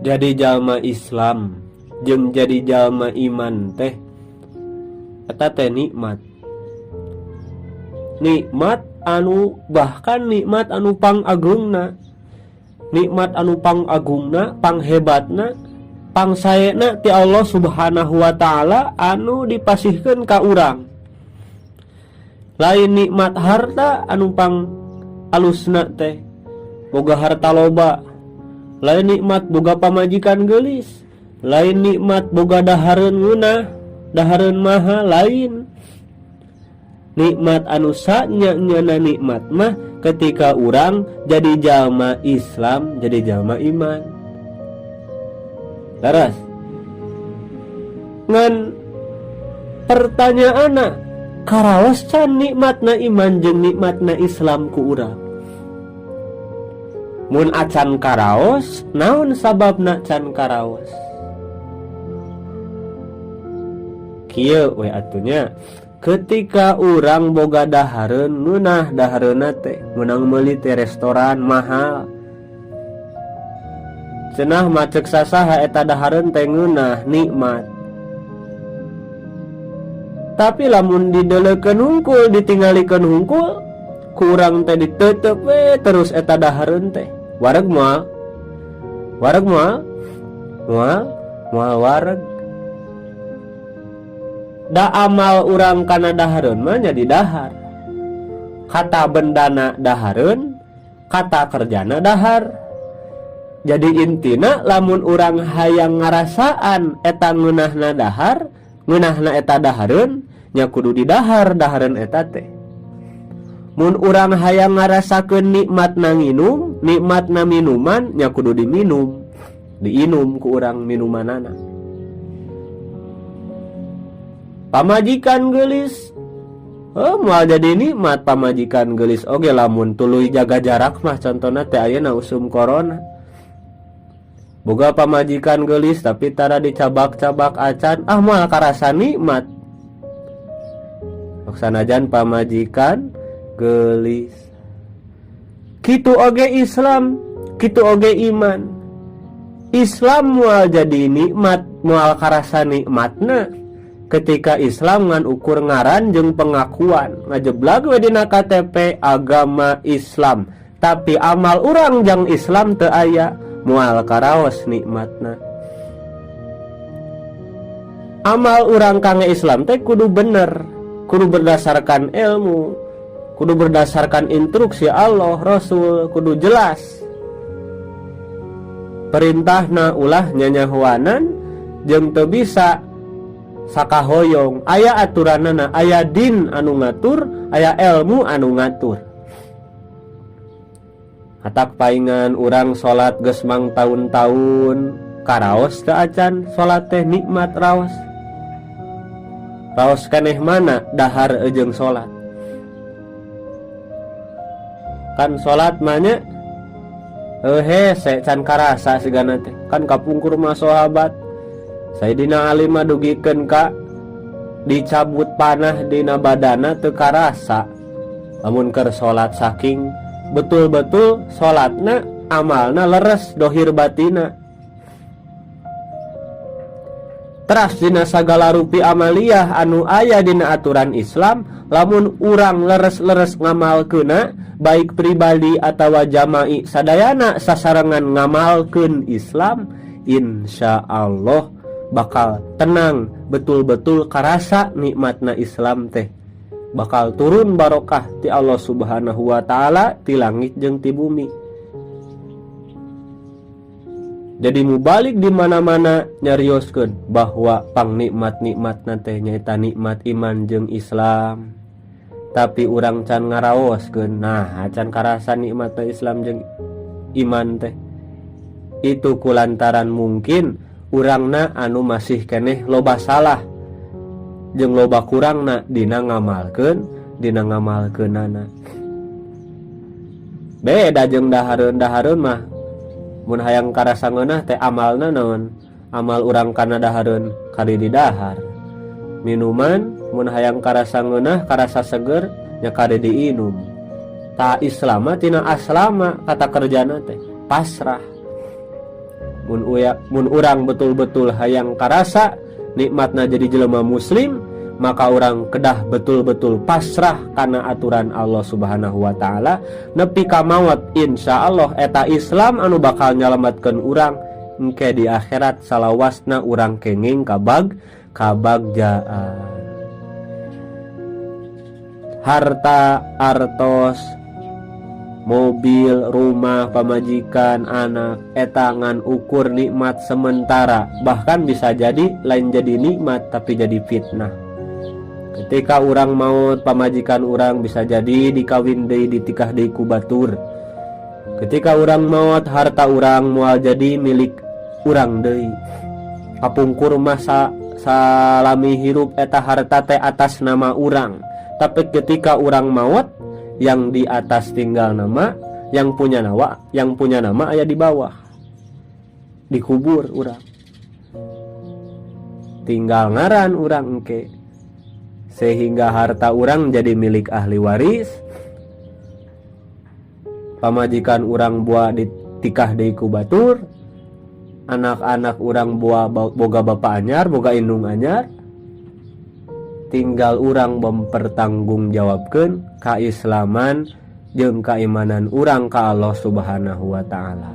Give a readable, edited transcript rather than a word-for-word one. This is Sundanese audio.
Jadi jalma Islam jeung jadi jalma iman teh eta teh nikmat. Nikmat anu bahkan nikmat anu pangagungna. Nikmat anu pangagungna, panghebatna, pangsaena ti Allah Subhanahu wa taala anu dipasihkeun ka urang. Lain nikmat harta anu pang alusna teh boga harta loba. Lain nikmat boga pamajikan geulis. Lain nikmat boga dahareun ngeunah, dahareun maha lain. Nikmat anu sanya-nyana nikmat mah ketika urang jadi jalma Islam, jadi jalma iman. Laras ngan pertanyaanna karaos can nikmatna iman jeung nikmatna Islam ku urang. Mun acan karaos, naon sababna can karaos? Kieu we atunya, ketika urang boga dahareun ngeunah dahareunna teh meunang meuli teh restoran mahal. Cenah mah ceuk sasaha eta dahareun teh ngeunah nikmat. Tapi lamun dideleukeun hungkul, ditinggalikeun hungkul, ku urang teh diteuteup we terus eta dahareun teh. Wareg moal. Wareg moal. Moal wareg. Da amal urang kana dahareun mah jadi dahar. Kata bendana dahareun, kata kerjana dahar. Jadi intina lamun urang hayang ngarasaan eta ngeunahna dahar, ngeunahna eta dahareun, nya kudu didahar dahareun eta teh. Mun urang hayang ngarasakeun nikmatna nginum, nikmatna minuman, nya kudu diminum, diinum ku urang minumanana. Pamajikan geulis, moal jadi nikmat pamajikan geulis oge lamun tuluy jaga jarak mah contona teh ayeuna usum corona. Boga pamajikan geulis tapi tara dicabak-cabak acan, moal karasa nikmat. Sanajan pamajikan geulis. Kitu oge Islam, kitu oge iman. Islam moal jadi nikmat, moal karasa nikmatna ketika Islam ngan ukur ngaran jeung pengakuan. Ngajeblag we dina KTP agama Islam, tapi amal urang jang Islam teu aya, moal karaos nikmatna. Amal urang kangge Islam teh kudu bener, kudu berdasarkan ilmu, kudu berdasarkan instruksi Allah, Rasul, kudu jelas. Perintahna ulah nyanyahuanan jeung teu bisa sakahoyong. Aya aturanana, aya din anu ngatur, aya ilmu anu ngatur. Hatak paingan urang salat geus mang tahun-tahun, karaos teu acan salat teh nikmat raos. Raos keneh mana dahar jeung salat. Kan salat mah nya hese can karasa sigana teh. Kan kapungkur mah sahabat. Sayyidina Ali mah dugikeun ka dicabut panah dina badana teu karasa. Lamun keur salat saking betul-betul salatna amalna leres dohir batina. Teras dina sagala rupi amaliyah anu aya dina aturan Islam, lamun urang leres-leres ngamalkeunna baik pribadi atawa jama'i sadayana sasarengan ngamalkeun Islam, insyaallah bakal tenang betul-betul karasa nikmatna Islam teh. Bakal turun barokah ti Allah Subhanahu wa taala ti langit jeung ti bumi. Jadi mubalik di mana-mana nyarioskeun bahwa pang nikmat-nikmatna teh nyaeta nikmat iman jeung Islam. Tapi urang can ngaraoskeun, nah can karasa nikmatna Islam jeung iman teh. Itu kulantaran mungkin urangna anu masih keneh loba salah jeung loba kurangna dina ngamalkeunana. Beda jeung dahareun mah mun hayang karasa ngeunah teh amalna naon? Amal urang kana dahareun kali didahar. Minuman mun hayang karasa ngeunah, karasa seger nya kade diinum. Ta Islam tina aslama kata kerjana teh pasrah. mun urang betul-betul hayang karasa nikmatna jadi jelema muslim, maka orang kedah betul-betul pasrah kana aturan Allah Subhanahu wa taala nepi ka maot. Insyaallah eta Islam anu bakal nyalametkeun urang engke di akhirat salawasna urang kenging kabagjaan. Harta, artos, mobil, rumah, pamajikan, anak, eta ngan ukur nikmat sementara, bahkan bisa jadi lain jadi nikmat tapi jadi fitnah. Ketika orang maut, pamajikan orang bisa jadi dikawin deui, ditikah deui ku batur. Ketika orang maut, harta orang moal jadi milik orang deui. Kapungkur masa salami hirup eta harta teh atas nama orang. Tapi ketika orang maut, yang di atas tinggal nama, yang punya nama aya di bawah, dikubur urang, tinggal ngaran urang engke, sehingga harta urang jadi milik ahli waris. Pamajikan urang buah ditikah deui ku batur, anak-anak urang buah boga bapa anyar, boga indung anyar. Tinggal urang mempertanggungjawabkeun kaislaman jeung keimanan urang ka Allah Subhanahu wa taala.